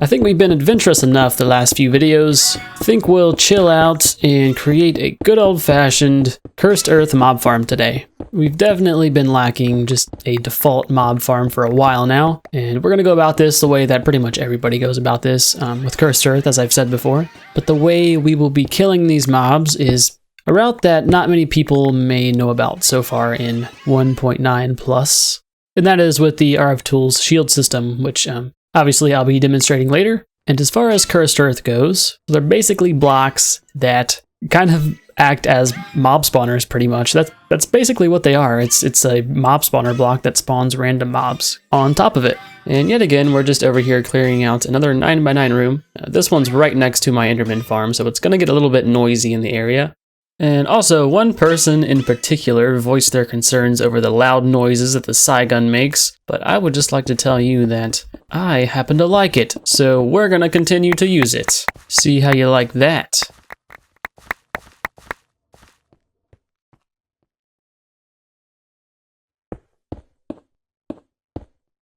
I think we've been adventurous enough the last few videos. I think we'll chill out and create a good old-fashioned Cursed Earth mob farm today. We've definitely been lacking just a default mob farm for a while now, and we're going to go about this the way that pretty much everybody goes about this with Cursed Earth, as I've said before. But the way we will be killing these mobs is a route that not many people may know about so far in 1.9 plus, and that is with the RFTools shield system, which obviously I'll be demonstrating later. And as far as Cursed Earth goes, they're basically blocks that kind of act as mob spawners pretty much. That's basically what they are. It's a mob spawner block that spawns random mobs on top of it. And yet again, we're just over here clearing out another 9x9 room. This one's right next to my Enderman farm, so it's going to get a little bit noisy in the area. And also, one person in particular voiced their concerns over the loud noises that the Saigun makes, but I would just like to tell you that I happen to like it, so we're gonna continue to use it. See how you like that.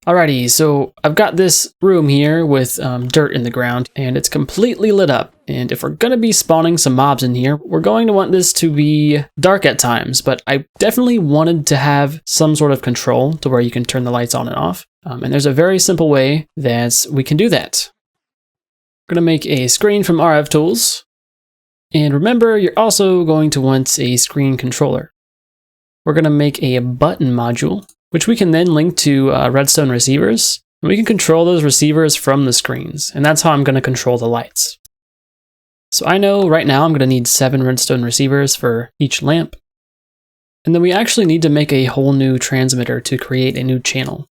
Alrighty, so I've got this room here with dirt in the ground, and it's completely lit up. And if we're gonna be spawning some mobs in here, we're going to want this to be dark at times, but I definitely wanted to have some sort of control to where you can turn the lights on and off. And there's a very simple way that we can do that. We're gonna make a screen from RFTools. And remember, you're also going to want a screen controller. We're gonna make a button module, which we can then link to redstone receivers. And we can control those receivers from the screens, and that's how I'm going to control the lights. So I know right now I'm going to need 7 redstone receivers for each lamp. And then we actually need to make a whole new transmitter to create a new channel.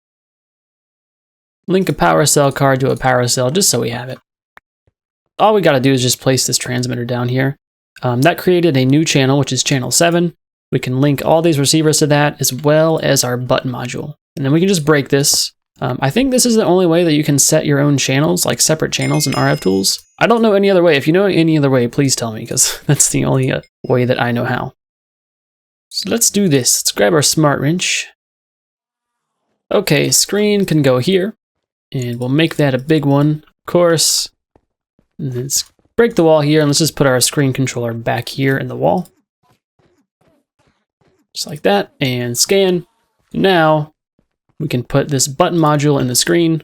Link a power cell card to a power cell just so we have it. All we got to do is just place this transmitter down here. That created a new channel, which is channel 7. We can link all these receivers to that, as well as our button module. And then we can just break this. I think this is the only way that you can set your own channels, like separate channels in RFTools. I don't know any other way. If you know any other way, please tell me, because that's the only way that I know how. So let's do this. Let's grab our smart wrench. Okay, screen can go here. And we'll make that a big one, of course. And let's break the wall here, and let's just put our screen controller back here in the wall. Just like that, and scan. Now, we can put this button module in the screen,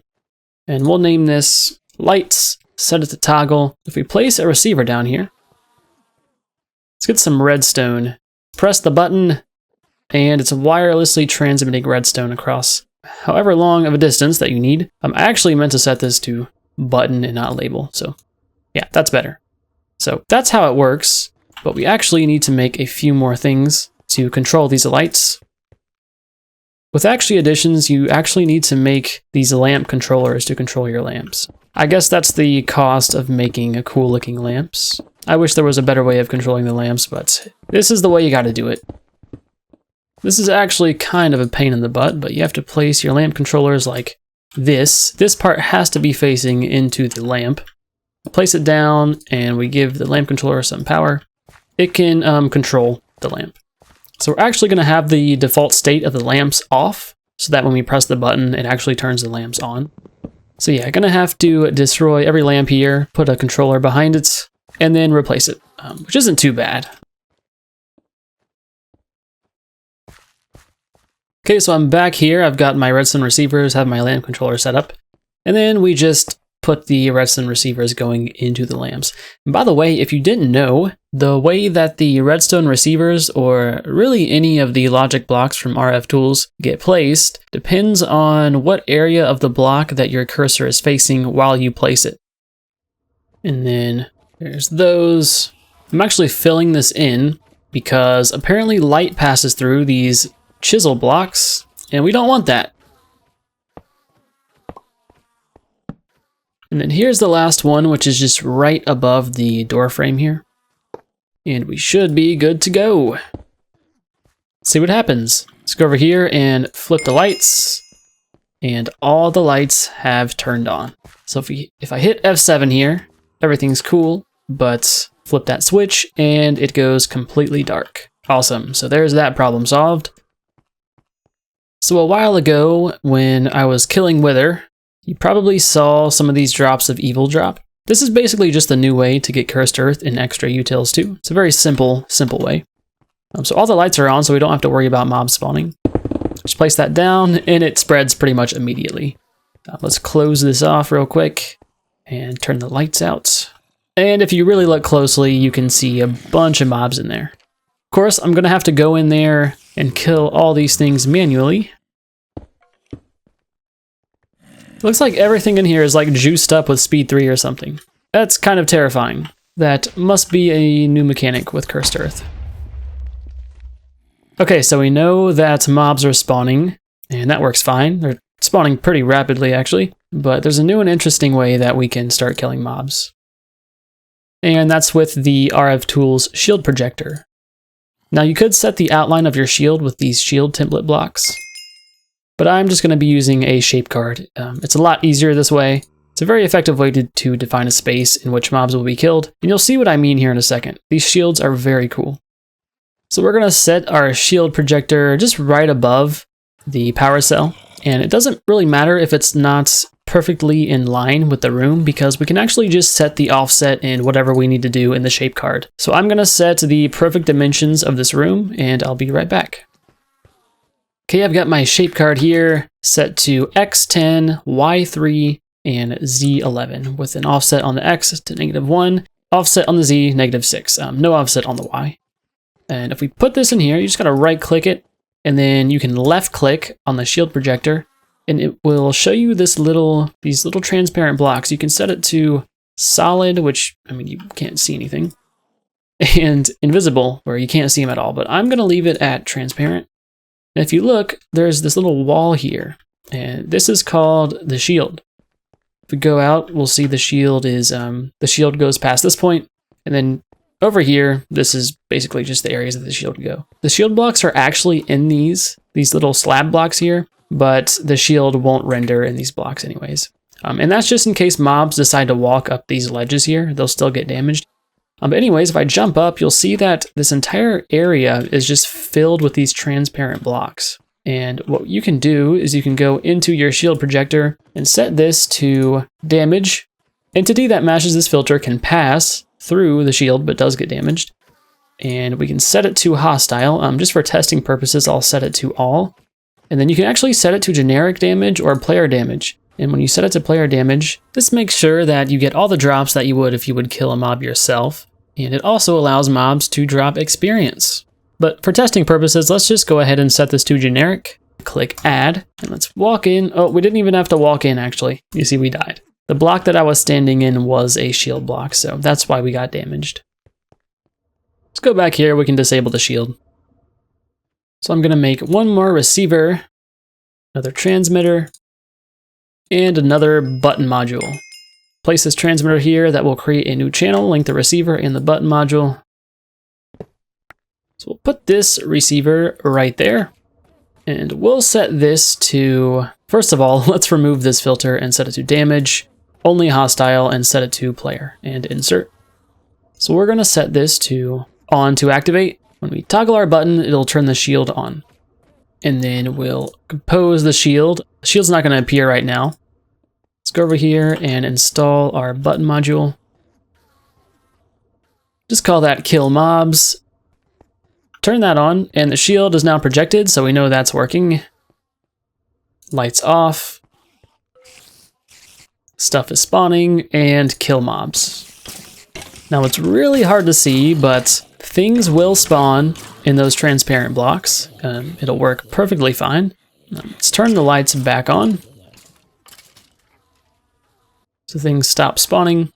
and we'll name this lights, set it to toggle. If we place a receiver down here, let's get some redstone. Press the button, and it's wirelessly transmitting redstone across however long of a distance that you need. I actually meant to set this to button and not label, so yeah, that's better. So that's how it works, but we actually need to make a few more things to control these lights. With actually additions, you actually need to make these lamp controllers to control your lamps. I guess that's the cost of making a cool looking lamps. I wish there was a better way of controlling the lamps, but this is the way you gotta do it. This is actually kind of a pain in the butt, but you have to place your lamp controllers like this. This part has to be facing into the lamp. Place it down, and we give the lamp controller some power. It can control the lamp. So we're actually going to have the default state of the lamps off, so that when we press the button, it actually turns the lamps on. So yeah, going to have to destroy every lamp here, put a controller behind it, and then replace it, which isn't too bad. Okay, so I'm back here. I've got my redstone receivers, have my lamp controller set up, and then we just put the redstone receivers going into the lamps. And by the way, if you didn't know, the way that the redstone receivers, or really any of the logic blocks from RFTools, get placed depends on what area of the block that your cursor is facing while you place it. And then there's those. I'm actually filling this in because apparently light passes through these chisel blocks, and we don't want that. And then here's the last one, which is just right above the door frame here. And we should be good to go. Let's see what happens. Let's go over here and flip the lights, and all the lights have turned on. So if I hit F7 here, everything's cool, but flip that switch and it goes completely dark. Awesome, so there's that problem solved. So a while ago, when I was killing Wither, You probably saw some of these drops of evil drop. This is basically just a new way to get cursed earth in extra utils too. It's a very simple way. So all the lights are on, so we don't have to worry about mobs spawning. Just place that down, and it spreads pretty much immediately. Let's close this off real quick and turn the lights out. And if you really look closely, you can see a bunch of mobs in there. Of course, I'm gonna have to go in there and kill all these things manually. Looks like everything in here is like juiced up with speed 3 or something. That's kind of terrifying. That must be a new mechanic with Cursed Earth. Okay, so we know that mobs are spawning, and that works fine. They're spawning pretty rapidly, actually. But there's a new and interesting way that we can start killing mobs. And that's with the RFTools shield projector. Now you could set the outline of your shield with these shield template blocks, but I'm just going to be using a shape card. It's a lot easier this way. It's a very effective way to define a space in which mobs will be killed, and you'll see what I mean here in a second. These shields are very cool. So we're going to set our shield projector just right above the power cell, and it doesn't really matter if it's not perfectly in line with the room because we can actually just set the offset and whatever we need to do in the shape card. So I'm going to set the perfect dimensions of this room, and I'll be right back. Okay, I've got my shape card here set to X10, Y3, and Z11 with an offset on the X to -1, offset on the Z, -6, no offset on the Y. And if we put this in here, you just gotta right click it, and then you can left click on the shield projector, and it will show you these little transparent blocks. You can set it to solid, which, I mean, you can't see anything, and invisible, where you can't see them at all, but I'm gonna leave it at transparent. And if you look, there's this little wall here, and this is called the shield. If we go out, we'll see the shield is, the shield goes past this point, and then over here, this is basically just the areas that the shield go. The shield blocks are actually in these little slab blocks here, but the shield won't render in these blocks anyways. And that's just in case mobs decide to walk up these ledges here, they'll still get damaged. But anyways, if I jump up, you'll see that this entire area is just filled with these transparent blocks. And what you can do is you can go into your shield projector and set this to damage. Entity that matches this filter can pass through the shield but does get damaged. And we can set it to hostile. Just for testing purposes, I'll set it to all. And then you can actually set it to generic damage or player damage. And when you set it to player damage, this makes sure that you get all the drops that you would if you would kill a mob yourself. And it also allows mobs to drop experience. But for testing purposes, let's just go ahead and set this to generic. Click add, and let's walk in. Oh, we didn't even have to walk in, actually. You see, we died. The block that I was standing in was a shield block, so that's why we got damaged. Let's go back here, we can disable the shield. So I'm gonna make one more receiver, another transmitter, and another button module. Place this transmitter here, that will create a new channel, link the receiver and the button module. So we'll put this receiver right there, and we'll set this to, first of all, let's remove this filter and set it to damage, only hostile, and set it to player, and insert. So we're gonna set this to on to activate. When we toggle our button, it'll turn the shield on. And then we'll compose the shield. The shield's not gonna appear right now. Let's go over here and install our button module. Just call that kill mobs. Turn that on, and the shield is now projected, so we know that's working. Lights off. Stuff is spawning, and kill mobs. Now it's really hard to see, but things will spawn in those transparent blocks. It'll work perfectly fine. Let's turn the lights back on. So things stop spawning.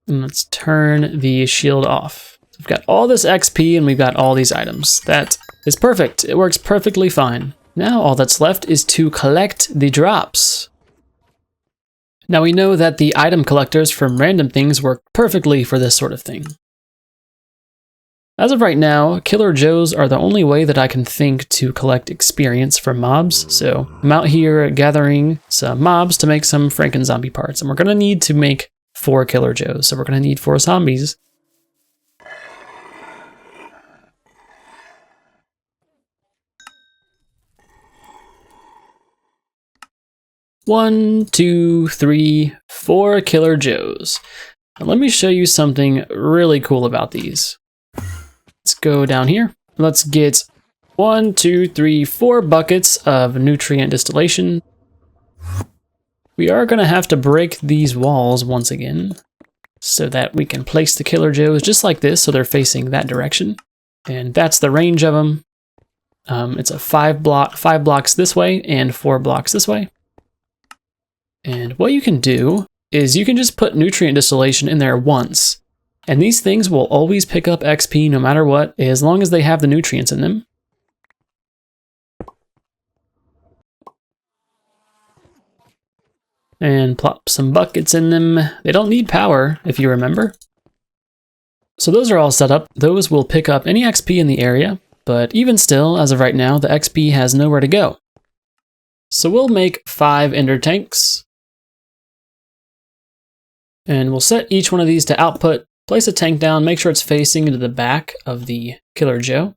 And let's turn the shield off. So we've got all this XP and we've got all these items. That is perfect. It works perfectly fine. Now all that's left is to collect the drops. Now we know that the item collectors from random things work perfectly for this sort of thing. As of right now, Killer Joes are the only way that I can think to collect experience from mobs, so I'm out here gathering some mobs to make some Franken-zombie parts, and we're gonna need to make 4 Killer Joes, so we're gonna need 4 zombies. 1, 2, 3, 4 Killer Joes. Now let me show you something really cool about these. Let's go down here. Let's get 1, 2, 3, 4 buckets of nutrient distillation. We are going to have to break these walls once again so that we can place the Killer Joes just like this so they're facing that direction. And that's the range of them. It's a 5 blocks this way and 4 blocks this way. And what you can do is you can just put nutrient distillation in there once. And these things will always pick up XP no matter what, as long as they have the nutrients in them. And plop some buckets in them. They don't need power, if you remember. So those are all set up. Those will pick up any XP in the area, but even still, as of right now, the XP has nowhere to go. So we'll make 5 ender tanks. And we'll set each one of these to output, place a tank down, make sure it's facing into the back of the Killer Joe.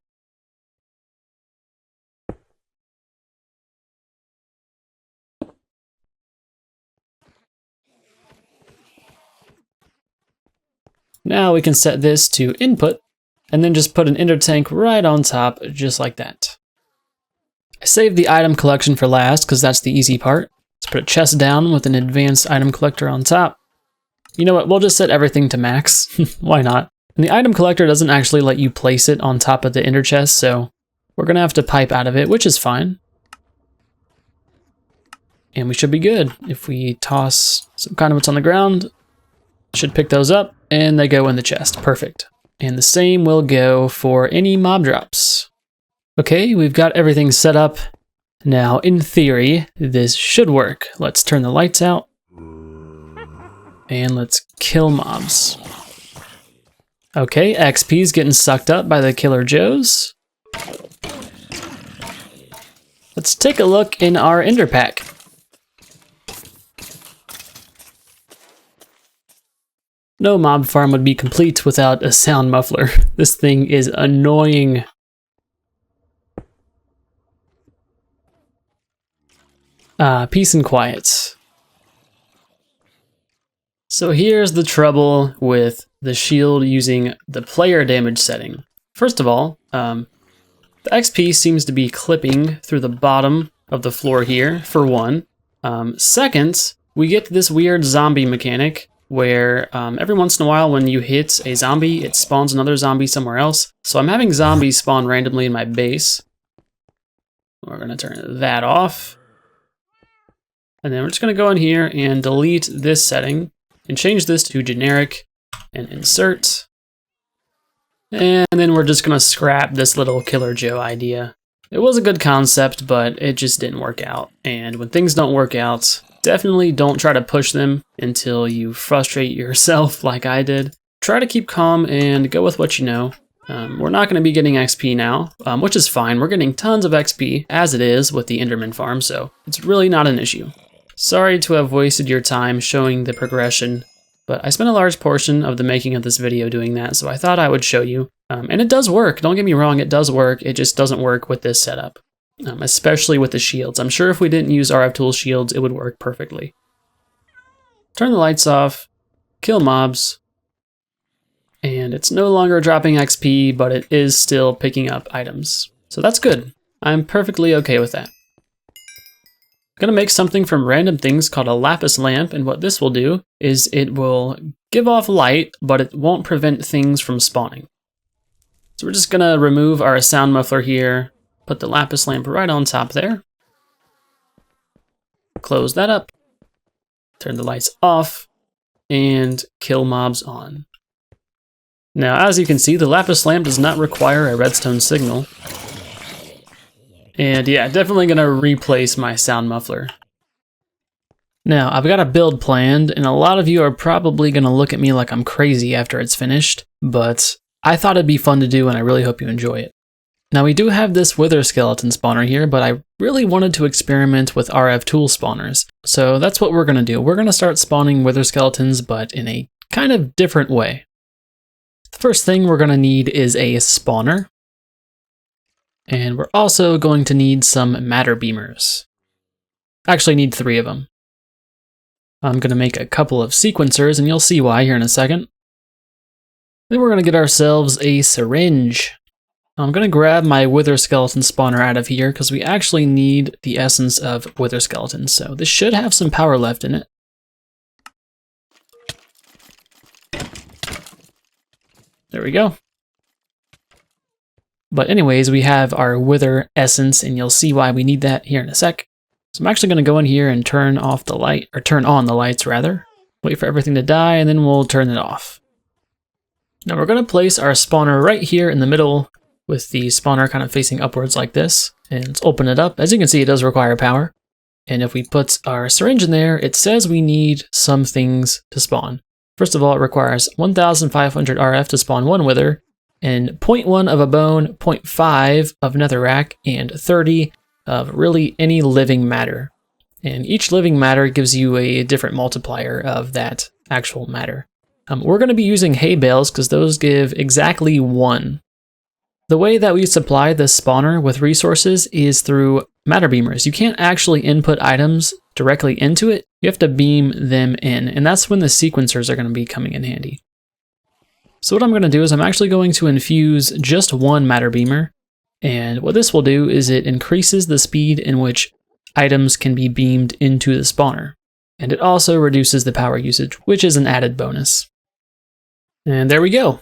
Now we can set this to input, and then just put an ender tank right on top, just like that. I saved the item collection for last, because that's the easy part. Let's put a chest down with an advanced item collector on top. You know what, we'll just set everything to max. Why not? And the item collector doesn't actually let you place it on top of the ender chest, so we're going to have to pipe out of it, which is fine. And we should be good. If we toss some kind of what's on the ground, should pick those up, and they go in the chest. Perfect. And the same will go for any mob drops. Okay, we've got everything set up. Now, in theory, this should work. Let's turn the lights out. And let's kill mobs. Okay, XP's getting sucked up by the Killer Joes. Let's take a look in our ender pack. No mob farm would be complete without a sound muffler. This thing is annoying. Peace and quiet. So here's the trouble with the shield using the player damage setting. First of all, the XP seems to be clipping through the bottom of the floor here, for one. Second, we get this weird zombie mechanic where every once in a while when you hit a zombie, it spawns another zombie somewhere else. So I'm having zombies spawn randomly in my base. We're gonna turn that off. And then we're just gonna go in here and delete this setting and change this to generic and insert. And then we're just gonna scrap this little Killer Joe idea. It was a good concept, but it just didn't work out. And when things don't work out, definitely don't try to push them until you frustrate yourself like I did. Try to keep calm and go with what you know. We're not going to be getting XP now, which is fine. We're getting tons of XP as it is with the Enderman farm, so it's really not an issue. Sorry to have wasted your time showing the progression, but I spent a large portion of the making of this video doing that, so I thought I would show you. And it does work, don't get me wrong, it does work, it just doesn't work with this setup. Especially with the shields. I'm sure if we didn't use RFTools shields, it would work perfectly. Turn the lights off, kill mobs, and it's no longer dropping XP, but it is still picking up items. So that's good. I'm perfectly okay with that. I'm gonna make something from random things called a lapis lamp, and what this will do is it will give off light, but it won't prevent things from spawning. So we're just gonna remove our sound muffler here, put the lapis lamp right on top there. Close that up. Turn the lights off and kill mobs on. Now, as you can see, the lapis lamp does not require a redstone signal. And yeah, definitely gonna replace my sound muffler. Now, I've got a build planned, and a lot of you are probably gonna look at me like I'm crazy after it's finished, but I thought it'd be fun to do, and I really hope you enjoy it. Now we do have this wither skeleton spawner here, but I really wanted to experiment with RFTools spawners. So that's what we're gonna do. We're gonna start spawning wither skeletons, but in a kind of different way. The first thing we're gonna need is a spawner. And we're also going to need some matter beamers. Actually need 3 of them. I'm going to make a couple of sequencers, and you'll see why here in a second. Then we're going to get ourselves a syringe. I'm going to grab my wither skeleton spawner out of here because we actually need the essence of wither skeletons. So this should have some power left in it. There we go. But anyways, we have our wither essence, and you'll see why we need that here in a sec. So I'm actually going to go in here and turn off the light, or turn on the lights rather. Wait for everything to die, and then we'll turn it off. Now we're going to place our spawner right here in the middle with the spawner kind of facing upwards like this. And let's open it up. As you can see, it does require power. And if we put our syringe in there, it says we need some things to spawn. First of all, it requires 1,500 RF to spawn one wither, and 0.1 of a bone, 0.5 of netherrack, and 30 of really any living matter. And each living matter gives you a different multiplier of that actual matter. We're going to be using hay bales because those give exactly 1. The way that we supply this spawner with resources is through matter beamers. You can't actually input items directly into it. You have to beam them in, and that's when the sequencers are going to be coming in handy. So what I'm going to do is I'm actually going to infuse just one matter beamer, and what this will do is it increases the speed in which items can be beamed into the spawner, and it also reduces the power usage, which is an added bonus. And there we go.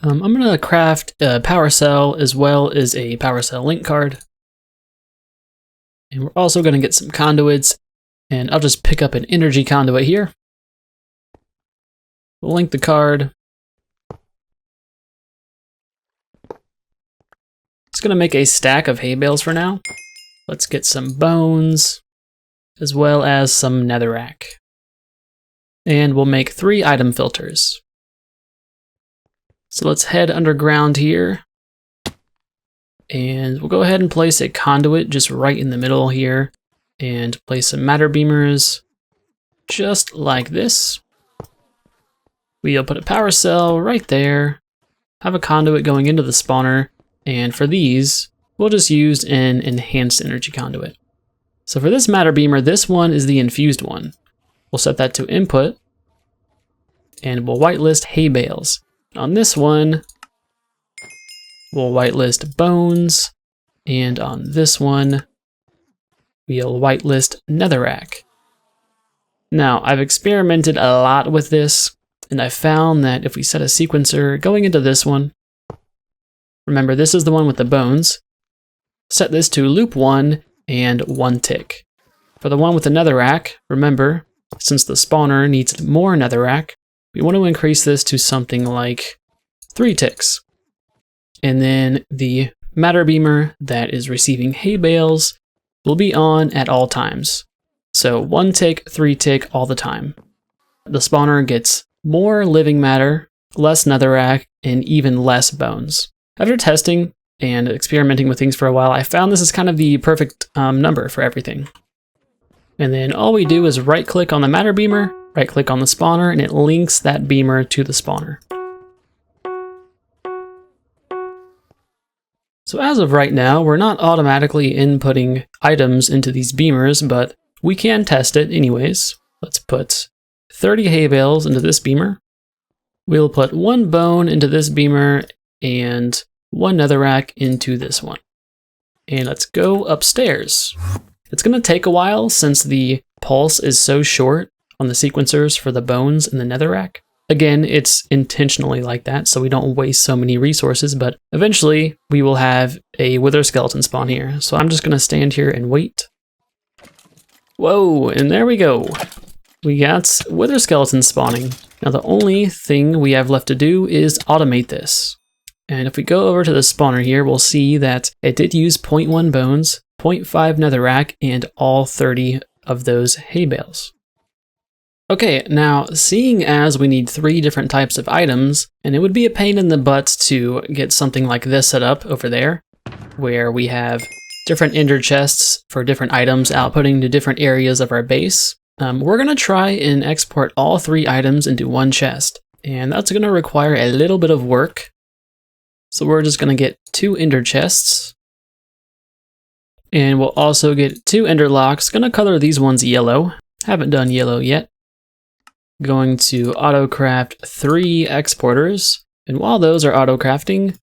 I'm going to craft a power cell as well as a power cell link card. And we're also going to get some conduits, and I'll just pick up an energy conduit here. We'll link the card. It's going to make a stack of hay bales for now. Let's get some bones, as well as some netherrack. And we'll make 3 item filters. So let's head underground here. And we'll go ahead and place a conduit just right in the middle here. And place some matter beamers, just like this. We'll put a power cell right there. Have a conduit going into the spawner. And for these, we'll just use an enhanced energy conduit. So for this matter beamer, this one is the infused one. We'll set that to input. And we'll whitelist hay bales. On this one, we'll whitelist bones, and on this one, we'll whitelist netherrack. Now, I've experimented a lot with this, and I found that if we set a sequencer going into this one, remember this is the one with the bones, set this to loop 1 and 1 tick. For the one with the netherrack, remember, since the spawner needs more netherrack, we want to increase this to something like 3 ticks. And then the matter beamer that is receiving hay bales will be on at all times. So 1 tick, 3 tick all the time. The spawner gets more living matter, less netherrack, and even less bones. After testing and experimenting with things for a while, I found this is kind of the perfect number for everything. And then all we do is right click on the matter beamer, right click on the spawner, and it links that beamer to the spawner. So as of right now, we're not automatically inputting items into these beamers, but we can test it anyways. Let's put 30 hay bales into this beamer. We'll put 1 bone into this beamer and 1 netherrack into this one. And let's go upstairs. It's going to take a while since the pulse is so short on the sequencers for the bones and the netherrack. Again, it's intentionally like that so we don't waste so many resources, but eventually we will have a wither skeleton spawn here. So I'm just going to stand here and wait. Whoa, and there we go. We got wither skeleton spawning. Now the only thing we have left to do is automate this. And if we go over to the spawner here, we'll see that it did use 0.1 bones, 0.5 netherrack, and all 30 of those hay bales. Okay, now seeing as we need 3 different types of items, and it would be a pain in the butt to get something like this set up over there, where we have different ender chests for different items outputting to different areas of our base, we're going to try and export all 3 items into one chest. And that's going to require a little bit of work. So we're just going to get 2 ender chests. And we'll also get 2 ender locks. Going to color these ones yellow. Haven't done yellow yet. going to auto-craft 3 exporters. And while those are auto-crafting,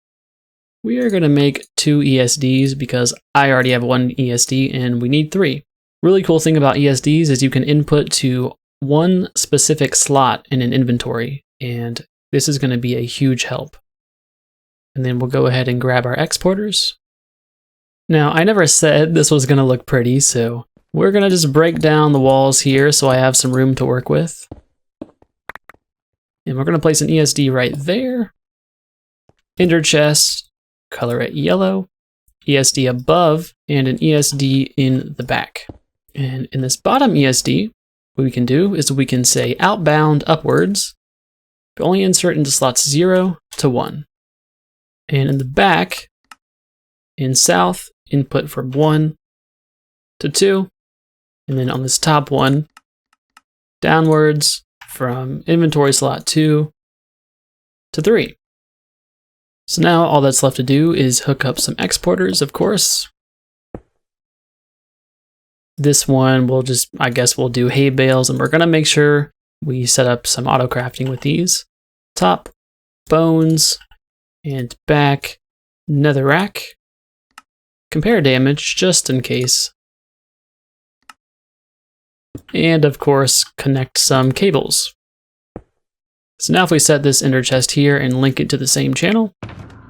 we are going to make 2 ESDs because I already have 1 ESD and we need 3. Really cool thing about ESDs is you can input to one specific slot in an inventory, and this is going to be a huge help. And then we'll go ahead and grab our exporters. Now, I never said this was going to look pretty, so we're going to just break down the walls here so I have some room to work with. And we're going to place an ESD right there. Ender chest, color it yellow. ESD above, and an ESD in the back. And in this bottom ESD, what we can do is we can say outbound upwards, but only insert into slots 0 to 1. And in the back, in south, input from 1 to 2. And then on this top one, downwards from inventory slot 2 to 3. So now all that's left to do is hook up some exporters, of course. This one we'll just, I guess we'll do hay bales, and we're gonna make sure we set up some auto crafting with these. Top, bones, and back, netherrack. Compare damage just in case. And of course, connect some cables. So now if we set this ender chest here and link it to the same channel,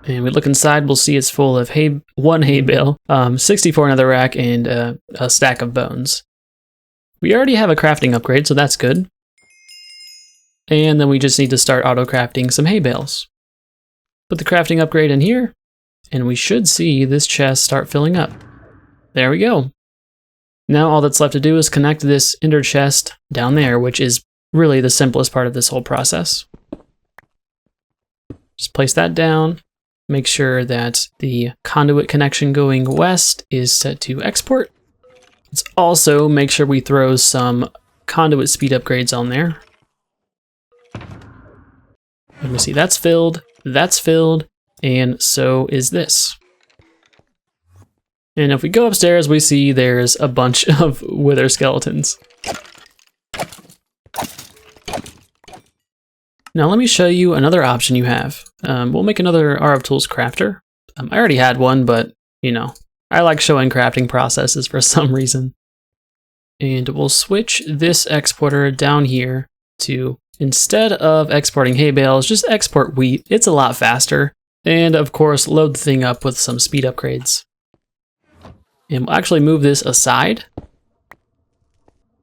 and we look inside, we'll see it's full of 1 hay bale, 64 netherrack, and a stack of bones. We already have a crafting upgrade, so that's good. And then we just need to start auto-crafting some hay bales. Put the crafting upgrade in here, and we should see this chest start filling up. There we go. Now all that's left to do is connect this ender chest down there, which is really the simplest part of this whole process. Just place that down. Make sure that the conduit connection going west is set to export. Let's also make sure we throw some conduit speed upgrades on there. Let me see, that's filled, and so is this. And if we go upstairs, we see there's a bunch of wither skeletons. Now let me show you another option you have. We'll make another RFTools crafter. I already had one, but you know, I like showing crafting processes for some reason. And we'll switch this exporter down here to, instead of exporting hay bales, just export wheat. It's a lot faster. And of course, load the thing up with some speed upgrades. And we'll actually move this aside.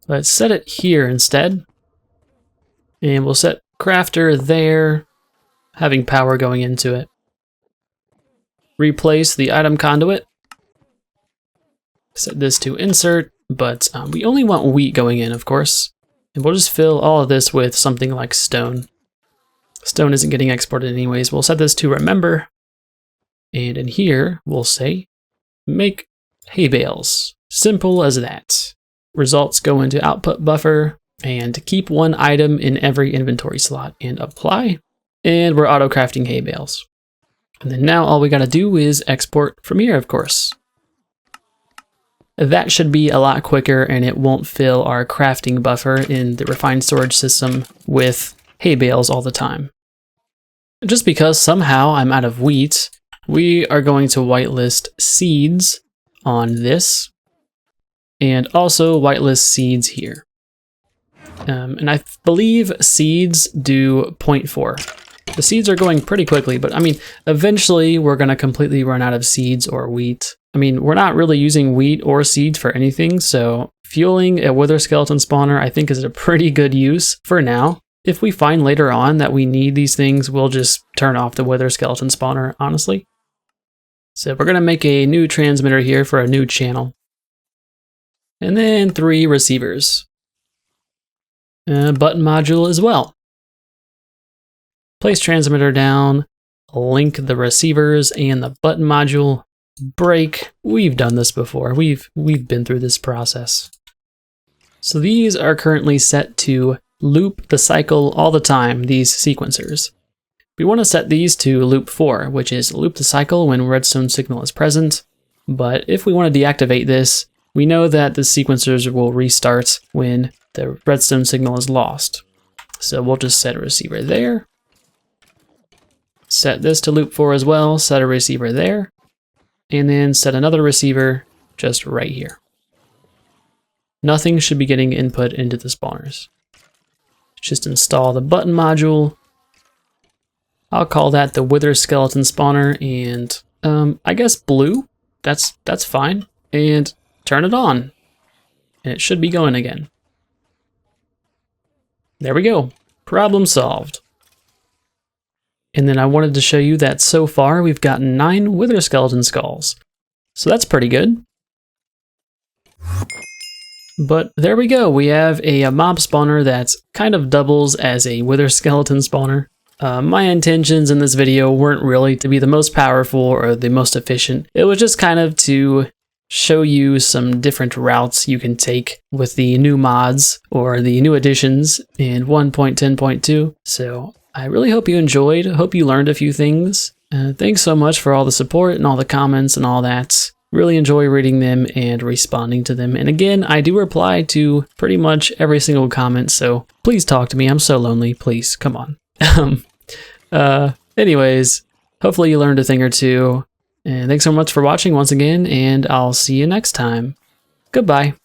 Let's set it here instead. And we'll set crafter there, having power going into it. Replace the item conduit. Set this to insert, but we only want wheat going in, of course. And we'll just fill all of this with something like stone. Stone isn't getting exported anyways. We'll set this to remember. And in here, we'll say, make hay bales. Simple as that. Results go into output buffer, and keep 1 item in every inventory slot, and apply. And we're auto crafting hay bales. And then now all we gotta do is export from here, of course. That should be a lot quicker, and it won't fill our crafting buffer in the refined storage system with hay bales all the time. Just because somehow I'm out of wheat, we are going to whitelist seeds on this, and also whitelist seeds here. And I believe seeds do 0.4. The seeds are going pretty quickly, but I mean, eventually we're going to completely run out of seeds or wheat. I mean, we're not really using wheat or seeds for anything, so fueling a wither skeleton spawner I think is a pretty good use for now. If we find later on that we need these things, we'll just turn off the wither skeleton spawner, honestly. So we're going to make a new transmitter here for a new channel. And then 3 receivers. Button module as well. Place transmitter down, link the receivers and the button module, break. We've done this before. We've been through this process. So these are currently set to loop the cycle all the time, these sequencers. We want to set these to loop 4, which is loop the cycle when redstone signal is present. But if we want to deactivate this, we know that the sequencers will restart when the redstone signal is lost. So we'll just set a receiver there. Set this to loop 4 as well, set a receiver there, and then set another receiver just right here. Nothing should be getting input into the spawners. Just install the button module. I'll call that the Wither Skeleton spawner, and I guess blue. That's fine. And turn it on. And it should be going again. There we go. Problem solved. And then I wanted to show you that so far we've gotten 9 Wither Skeleton skulls. So that's pretty good. But there we go. We have a mob spawner that kind of doubles as a Wither Skeleton spawner. My intentions in this video weren't really to be the most powerful or the most efficient. It was just kind of to show you some different routes you can take with the new mods or the new additions in 1.10.2. So I really hope you enjoyed. Hope you learned a few things. Thanks so much for all the support and all the comments and all that. Really enjoy reading them and responding to them. And again, I do reply to pretty much every single comment, so please talk to me. I'm so lonely. Please, come on. Anyways, hopefully you learned a thing or two. And thanks so much for watching once again, and I'll see you next time. Goodbye.